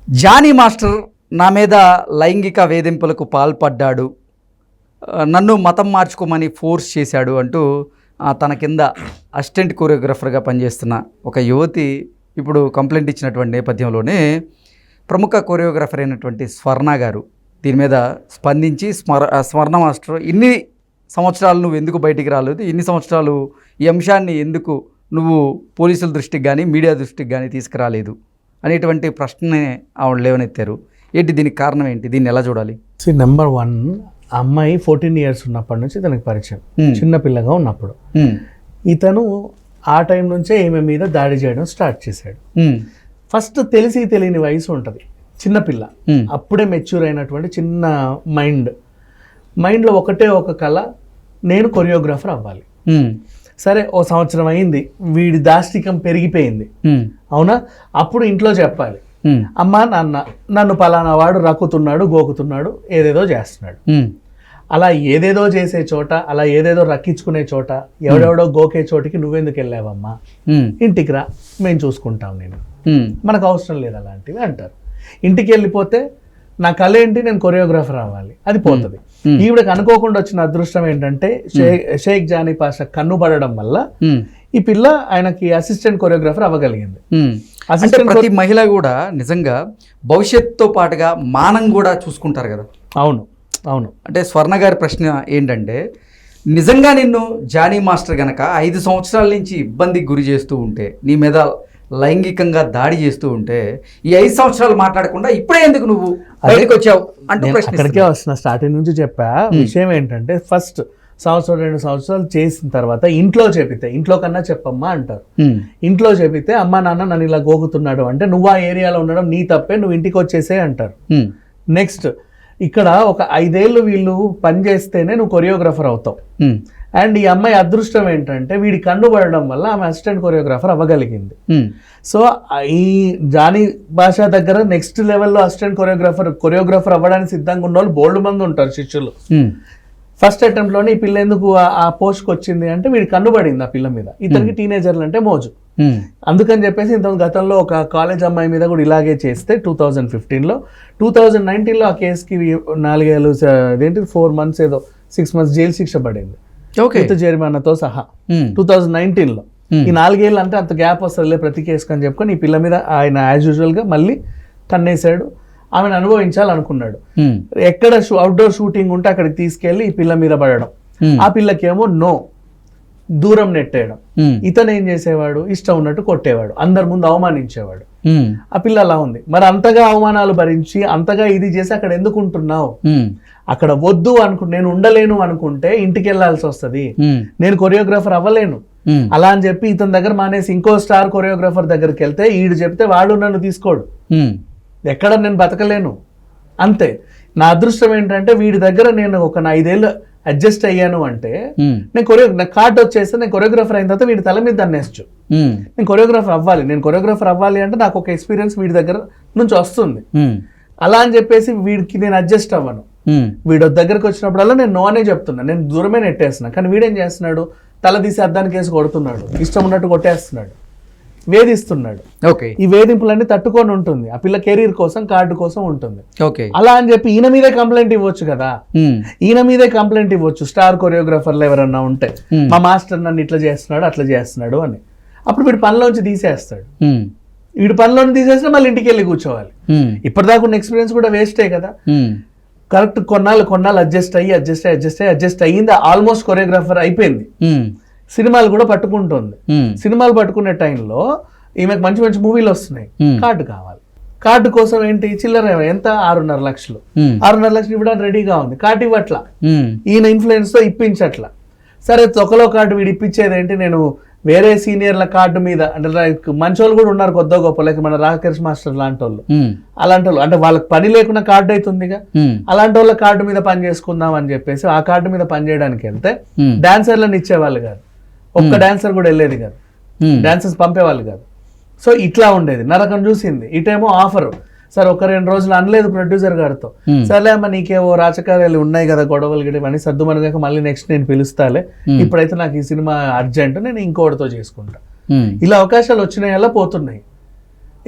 Johnny master నా మీద లైంగిక వేధింపులకు పాల్పడ్డాడు, నన్ను మతం మార్చుకోమని ఫోర్స్ చేశాడు అంటూ తన కింద అసిస్టెంట్ కొరియోగ్రాఫర్గా పనిచేస్తున్న ఒక యువతి ఇప్పుడు కంప్లైంట్ ఇచ్చినటువంటి నేపథ్యంలోనే ప్రముఖ కొరియోగ్రాఫర్ అయినటువంటి స్వర్ణ గారు దీని మీద స్పందించి స్వర్ణ మాస్టర్ ఇన్ని సంవత్సరాలు నువ్వు ఎందుకు బయటికి రాలేదు, ఇన్ని సంవత్సరాలు ఈ అంశాన్ని ఎందుకు నువ్వు పోలీసుల దృష్టికి కానీ మీడియా దృష్టికి కానీ తీసుకురాలేదు అనేటువంటి ప్రశ్ననే ఆవిడ లేవనెత్తారు. ఏంటి దీనికి కారణం ఏంటి, దీన్ని ఎలా చూడాలి? నెంబర్ 1, అమ్మాయి 14 years ఉన్నప్పటి నుంచి తనకి పరిచయం, చిన్నపిల్లగా ఉన్నప్పుడు. ఇతను ఆ టైం నుంచే ఈమె మీద దాడి చేయడం స్టార్ట్ చేశాడు. ఫస్ట్ తెలిసి తెలియని వయసు ఉంటుంది, చిన్నపిల్ల, అప్పుడే మెచ్యూర్ అయినటువంటి చిన్న మైండ్లో ఒకటే ఒక కళ, నేను కొరియోగ్రాఫర్ అవ్వాలి. సరే, ఓ సంవత్సరం అయింది, వీడి దాష్టికం పెరిగిపోయింది, అవునా? అప్పుడు ఇంట్లో చెప్పాలి, అమ్మా నాన్న నన్ను పలానా వాడు రక్కుతున్నాడు, గోకుతున్నాడు, ఏదేదో చేస్తున్నాడు. అలా ఏదేదో చేసే చోట, అలా ఏదేదో రక్కించుకునే చోట, ఎవడెవడో గోకే చోటికి నువ్వెందుకు వెళ్ళావమ్మా, ఇంటికి రా, మేము చూసుకుంటాం, నేను మనకు అవసరం లేదు అలాంటివి అంటారు. ఇంటికి వెళ్ళిపోతే నా కళ ఏంటి, నేను కొరియోగ్రాఫర్ అవ్వాలి, అది పోతుంది. ఈవిడకి అనుకోకుండా వచ్చిన అదృష్టం ఏంటంటే షేక్ జానీ పాషా కన్నుబడడం వల్ల ఈ పిల్ల ఆయనకి అసిస్టెంట్ కొరియోగ్రాఫర్ అవ్వగలిగింది. ప్రతి మహిళ కూడా నిజంగా భవిష్యత్తుతో పాటుగా మానం కూడా చూసుకుంటారు కదా. అవును అవును. అంటే స్వర్ణ గారి ప్రశ్న ఏంటంటే, నిజంగా నిన్ను జానీ మాస్టర్ గనక 5 సంవత్సరాల నుంచి ఇబ్బందికి గురి చేస్తూ ఉంటే, నీ మీద లైంగికంగా దాడి చేస్తూ ఉంటే, ఈ 5 సంవత్సరాలు మాట్లాడకుండా ఇప్పుడే ఎందుకు నువ్వు బయటకు వచ్చావు అంటూ ప్రశ్న. అక్కడికే వస్తున్నా, స్టార్టింగ్ నుంచి చెప్పా. విషయం ఏంటంటే, ఫస్ట్ 1-2 సంవత్సరాలు చేసిన తర్వాత ఇంట్లో చెప్పితే, ఇంట్లో కన్నా చెప్పమ్మా అంటారు. ఇంట్లో చెప్పితే అమ్మా నాన్న నన్ను ఇలా గోకుతున్నాడు అంటే, నువ్వు ఆ ఏరియాలో ఉండడం నీ తప్పే, నువ్వు ఇంటికి వచ్చేసే అంటారు. నెక్స్ట్, ఇక్కడ ఒక 5 ఏళ్ళు వీళ్ళు పని చేస్తేనే నువ్వు కొరియోగ్రాఫర్ అవుతావు. అండ్ ఈ అమ్మాయి అదృష్టం ఏంటంటే, వీడి కన్నుబడడం వల్ల ఆమె అసిస్టెంట్ కొరియోగ్రాఫర్ అవ్వగలిగింది. సో ఈ జానీ భాషా దగ్గర నెక్స్ట్ లెవెల్లో అసిస్టెంట్ కొరియోగ్రాఫర్ అవ్వడానికి సిద్ధంగా ఉన్న వాళ్ళు బోల్డ్ మంది ఉంటారు శిష్యులు. ఫస్ట్ అటెంప్ట్ లోనే ఈ పిల్ల ఎందుకు ఆ పోస్ట్కి వచ్చింది అంటే, వీడి కన్నుబడింది ఆ పిల్ల మీద. ఇతనికి టీనేజర్లు అంటే మోజు, అందుకని చెప్పేసి ఇంత గతంలో ఒక కాలేజ్ అమ్మాయి మీద కూడా ఇలాగే చేస్తే 2015లో, 2019లో ఆ కేసుకి 4 ఏళ్ళు అదేంటి 4 months ఏదో 6 months జైలు శిక్ష పడింది, జరిమానాతో సహా 2019లో. ఈ 4 ఏళ్ళు అంటే అంత గ్యాప్ వస్తుందిలే ప్రతి కేసుకు అని చెప్పుకొని ఈ పిల్ల మీద ఆయన యాజ్ యూజువల్ గా మళ్ళీ కన్నేశాడు. ఆమెను అనుభవించాలనుకున్నాడు. ఎక్కడ అవుట్డోర్ షూటింగ్ ఉంటే అక్కడికి తీసుకెళ్లి ఈ పిల్ల మీద పడడం, ఆ పిల్లకేమో నో, దూరం నెట్టేయడం. ఇతను ఏం చేసేవాడు, ఇష్టం ఉన్నట్టు కొట్టేవాడు, అందరి ముందు అవమానించేవాడు. ఆ పిల్ల అలా ఉంది. మరి అంతగా అవమానాలు భరించి అంతగా ఇది చేసి అక్కడ ఎందుకు ఉంటున్నావు, అక్కడ వద్దు నేను ఉండలేను అనుకుంటే ఇంటికి వెళ్లాల్సి వస్తుంది, నేను కొరియోగ్రాఫర్ అవ్వలేను అలా అని చెప్పి ఇతని దగ్గర మానేసి ఇంకో స్టార్ కొరియోగ్రాఫర్ దగ్గరికి వెళ్తే ఈడు చెప్తే వాడు నన్ను తీసుకోడు, ఎక్కడ నేను బతకలేను. అంతే. నా అదృష్టం ఏంటంటే వీడి దగ్గర నేను ఒక 5 ఏళ్ళు అడ్జస్ట్ అయ్యాను అంటే, నా కార్డ్ వచ్చేస్తే నేను కొరియోగ్రాఫర్ అయిన తర్వాత వీడి తల మీద దన్నేచ్చు. నేను కొరియోగ్రాఫర్ అవ్వాలి అంటే నాకు ఒక ఎక్స్పీరియన్స్ వీడి దగ్గర నుంచి వస్తుంది. అలా అని చెప్పేసి వీడికి నేను అడ్జస్ట్ అవ్వను. వీడు దగ్గరకు వచ్చినప్పుడల్లా నేను నోనే చెప్తున్నా, నేను దూరమే నెట్టేస్తున్నా. కానీ వీడేం చేస్తున్నాడు, తల తీసి అద్దానికి వేసి కొడుతున్నాడు, ఇష్టం ఉన్నట్టు కొట్టేస్తున్నాడు, వేధిస్తున్నాడు. ఈ వేధింపులన్నీ తట్టుకొని ఉంటుంది. ఆ పిల్ల కెరీర్ కోసం, కార్డు కోసం ఉంటుంది. అలా అని చెప్పి ఈయన మీదే కంప్లైంట్ ఇవ్వచ్చు కదా, స్టార్ కొరియోగ్రాఫర్లు ఎవరన్నా ఉంటే, మా మాస్టర్ నన్ను ఇట్లా చేస్తున్నాడు అట్లా చేస్తున్నాడు అని. అప్పుడు వీడు పనిలోంచి తీసేస్తాడు. వీడు పనిలోంచి తీసేస్తే మళ్ళీ ఇంటికి వెళ్ళి కూర్చోవాలి. ఇప్పటిదాకా ఉన్న ఎక్స్పీరియన్స్ కూడా వేస్టే కదా. కరెక్ట్ కొన్నాళ్ళు అడ్జస్ట్ అయ్యింది, ఆల్మోస్ట్ కొరియోగ్రాఫర్ అయిపోయింది. సినిమాలు కూడా పట్టుకుంటుంది. సినిమాలు పట్టుకునే టైంలో ఈమెకు మంచి మంచి మూవీలు వస్తున్నాయి, కార్డు కావాలి. కార్డు కోసం ఏంటి, చిల్లర ఎంత 6.5 లక్షలు, 6.5 లక్షలు ఇవ్వడానికి రెడీగా ఉంది. కార్డు ఇవ్వట్లా, ఈయన ఇన్ఫ్లుయెన్స్ తో ఇప్పించట్లా. సరే, ఒకలో కార్డు వీడు ఇప్పించేది ఏంటి, నేను వేరే సీనియర్ల కార్డు మీద, అంటే మంచోళ్ళు కూడా ఉన్నారు కొద్దో గొప్ప, లైక్ మన రాకేష్ మాస్టర్ లాంటి వాళ్ళు, అలాంటి వాళ్ళు, అంటే వాళ్ళకి పని లేకుండా కార్డు అవుతుందిగా, అలాంటి వాళ్ళ కార్డు మీద పని చేసుకుందాం అని చెప్పేసి ఆ కార్డు మీద పని చేయడానికి వెళ్తే డాన్సర్లను ఇచ్చేవాళ్ళు కాదు, ఒక్క డాన్సర్ కూడా వెళ్ళేది కాదు, డాన్సర్స్ పంపేవాళ్ళు కాదు. సో ఇట్లా ఉండేది, నరకం చూసింది. ఇటేమో ఆఫర్, సార్ ఒక 2 రోజులు అనలేదు ప్రొడ్యూసర్ గారితో, సర్లే అమ్మ నీకేవో రాజకార్యాలు ఉన్నాయి కదా, గొడవలు గిడవని సర్దుమనగాక మళ్ళీ నెక్స్ట్ నేను పిలుస్తాలే, ఇప్పుడైతే నాకు ఈ సినిమా అర్జెంట్, నేను ఇంకోటితో చేసుకుంటా. ఇలా అవకాశాలు వచ్చినాయల్లా పోతున్నాయి.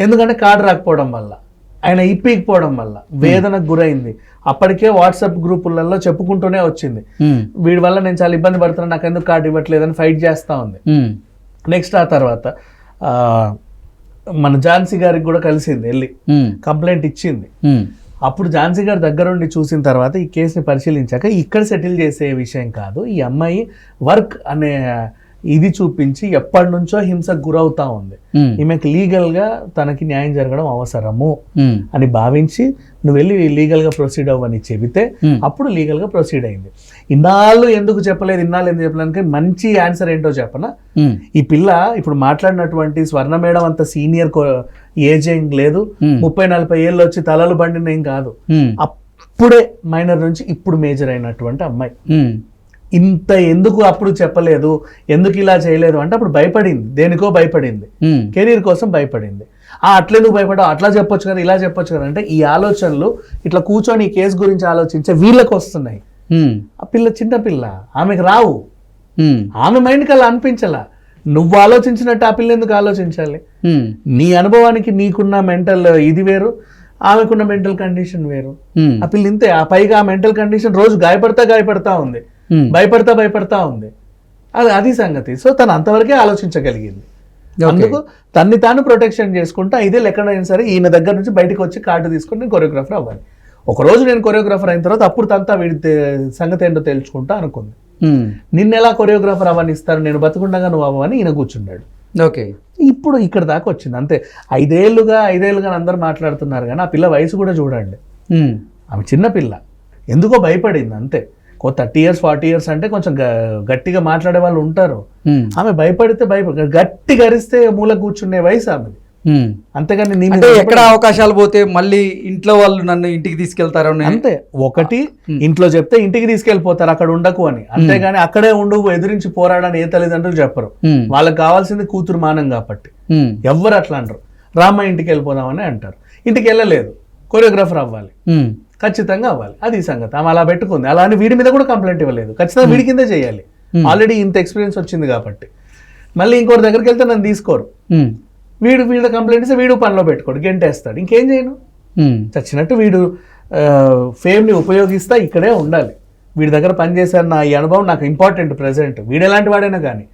ఎందుకంటే కార్డు రాకపోవడం వల్ల. ఆయన ఇప్పికపోవడం వల్ల వేదనకు గురైంది. అప్పటికే వాట్సాప్ గ్రూపులలో చెప్పుకుంటూనే వచ్చింది, వీడి వల్ల నేను చాలా ఇబ్బంది పడుతున్నాను, నాకు ఎందుకు కార్డు ఇవ్వట్లేదని ఫైట్ చేస్తూ ఉంది. నెక్స్ట్ ఆ తర్వాత మన ఝాన్సీ గారికి కూడా కలిసింది, వెళ్ళి కంప్లైంట్ ఇచ్చింది. అప్పుడు ఝాన్సీ గారి దగ్గరుండి చూసిన తర్వాత ఈ కేసుని పరిశీలించాక ఇక్కడ సెటిల్ చేసే విషయం కాదు, ఈ అమ్మాయి వర్క్ అనే ఇది చూపించి ఎప్పటి నుంచో హింసకు గురవుతా ఉంది, ఈమెకు లీగల్ గా తనకి న్యాయం జరగడం అవసరము అని భావించి నువ్వు వెళ్ళి లీగల్ గా ప్రొసీడ్ అవ్వని చెబితే అప్పుడు లీగల్ గా ప్రొసీడ్ అయింది. ఇన్నాళ్ళు ఎందుకు చెప్పలేదు, ఇన్నాళ్ళు ఎందుకు చెప్పలేదు, మంచి ఆన్సర్ ఏంటో చెప్పనా. ఈ పిల్ల ఇప్పుడు మాట్లాడినటువంటి స్వర్ణ మేడం అంత సీనియర్ ఏజ్ ఏం లేదు, 30-40 ఏళ్ళు వచ్చి తలలు బండిన ఏం కాదు, అప్పుడే మైనర్ నుంచి ఇప్పుడు మేజర్ అయినటువంటి అమ్మాయి. ఇంత ఎందుకు అప్పుడు చెప్పలేదు, ఎందుకు ఇలా చేయలేదు అంటే అప్పుడు భయపడింది, దేనికో భయపడింది, కెరీర్ కోసం భయపడింది. అట్లెందుకు భయపడవు, అట్లా చెప్పొచ్చు కదా, ఇలా చెప్పొచ్చు కదా అంటే ఈ ఆలోచనలు ఇట్లా కూర్చొని ఈ కేసు గురించి ఆలోచించే వీళ్ళకి వస్తున్నాయి. ఆ పిల్ల చిన్న పిల్ల, ఆమెకు రావు, ఆమె మైండ్కి అలా అనిపించలా. నువ్వు ఆలోచించినట్టు ఆ పిల్ల ఎందుకు ఆలోచించాలి? నీ అనుభవానికి నీకున్న మెంటల్ ఇది వేరు, ఆమెకున్న మెంటల్ కండిషన్ వేరు. ఆ పిల్ల ఇంతే, ఆ పైగా ఆ మెంటల్ కండిషన్ రోజు గాయపడతా ఉంది, భయపడతా ఉంది. అది సంగతి. సో తను అంతవరకే ఆలోచించగలిగింది. అందుకు తన్ని తాను ప్రొటెక్షన్ చేసుకుంటా ఇదే ఎక్కడైనా సరే ఈయన దగ్గర నుంచి బయటకు వచ్చి కార్డు తీసుకుని నేను కొరియోగ్రాఫర్ అవ్వాలి. ఒక రోజు నేను కొరియోగ్రాఫర్ అయిన తర్వాత అప్పుడు తనతో వీడి సంగతి ఏంటో తెలుసుకుంటా అనుకుంది. నిన్న ఎలా కొరియోగ్రాఫర్ అవ్వని ఇస్తారు, నేను బతుకుండగా నువ్వు అవ్వని ఈయన కూర్చున్నాడు. ఓకే, ఇప్పుడు ఇక్కడ దాకా వచ్చింది అంతే. 5 ఏళ్ళుగా అందరూ మాట్లాడుతున్నారు కానీ ఆ పిల్ల వయసు కూడా చూడండి, ఆమె చిన్న పిల్ల, ఎందుకో భయపడింది అంతే. 30 years 40 years అంటే కొంచెం గట్టిగా మాట్లాడే వాళ్ళు ఉంటారు, ఆమె భయపడితే గట్టి గరిస్తే మూల కూర్చునే వయసు ఆమెది. అంతేగాని ఎక్కడ అవకాశాలు పోతే మళ్ళీ ఇంట్లో వాళ్ళు నన్ను ఇంటికి తీసుకెళ్తారు అంతే. ఒకటి ఇంట్లో చెప్తే ఇంటికి తీసుకెళ్లిపోతారు అక్కడ ఉండకు అని, అంతేగాని అక్కడే ఉండు ఎదిరించి పోరాడని ఏ తల్లిదండ్రులు చెప్పరు. వాళ్ళకి కావాల్సింది కూతురు మానం కాబట్టి ఎవ్వరు అట్లా అంటారు. రామ్మ ఇంటికి వెళ్ళిపోదామని అంటారు. ఇంటికి వెళ్ళలేదు, కొరియోగ్రాఫర్ అవ్వాలి, ఖచ్చితంగా అవ్వాలి, అది సంగతి. ఆమె అలా పెట్టుకుంది. అలా అని వీడి మీద కూడా కంప్లైంట్ ఇవ్వలేదు, ఖచ్చితంగా వీడి కిందే చేయాలి. ఆల్రెడీ ఇంత ఎక్స్పీరియన్స్ వచ్చింది కాబట్టి. మళ్ళీ ఇంకోటి దగ్గరికి వెళ్తే నన్ను తీసుకోరు, వీడు కంప్లైంట్ ఇస్తే వీడు పనిలో పెట్టుకోడు, గెంటేస్తాడు, ఇంకేం చేయను. చచ్చినట్టు వీడు ఫేమ్ని ఉపయోగిస్తా ఇక్కడే ఉండాలి. వీడి దగ్గర పనిచేశాను, నా ఈ అనుభవం నాకు ఇంపార్టెంట్. ప్రెసెంట్ వీడు ఎలాంటి వాడైనా కానీ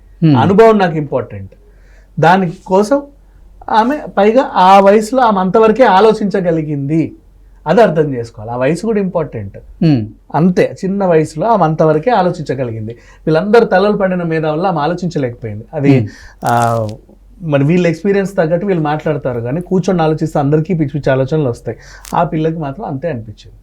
అనుభవం నాకు ఇంపార్టెంట్. దానికోసం ఆమె పైగా ఆ వయసులో ఆమె అంతవరకే ఆలోచించగలిగింది, అది అర్థం చేసుకోవాలి. ఆ వయసు కూడా ఇంపార్టెంట్ అంతే. చిన్న వయసులో ఆమె అంతవరకే ఆలోచించగలిగింది. వీళ్ళందరూ తలలు పడిన మీద వల్ల ఆమె ఆలోచించలేకపోయింది. అది మరి వీళ్ళ ఎక్స్పీరియన్స్ తగ్గట్టు వీళ్ళు మాట్లాడతారు కానీ కూర్చొని ఆలోచిస్తే అందరికీ పిచ్చి పిచ్చి ఆలోచనలు వస్తాయి. ఆ పిల్లకి మాత్రం అంతే అనిపించింది.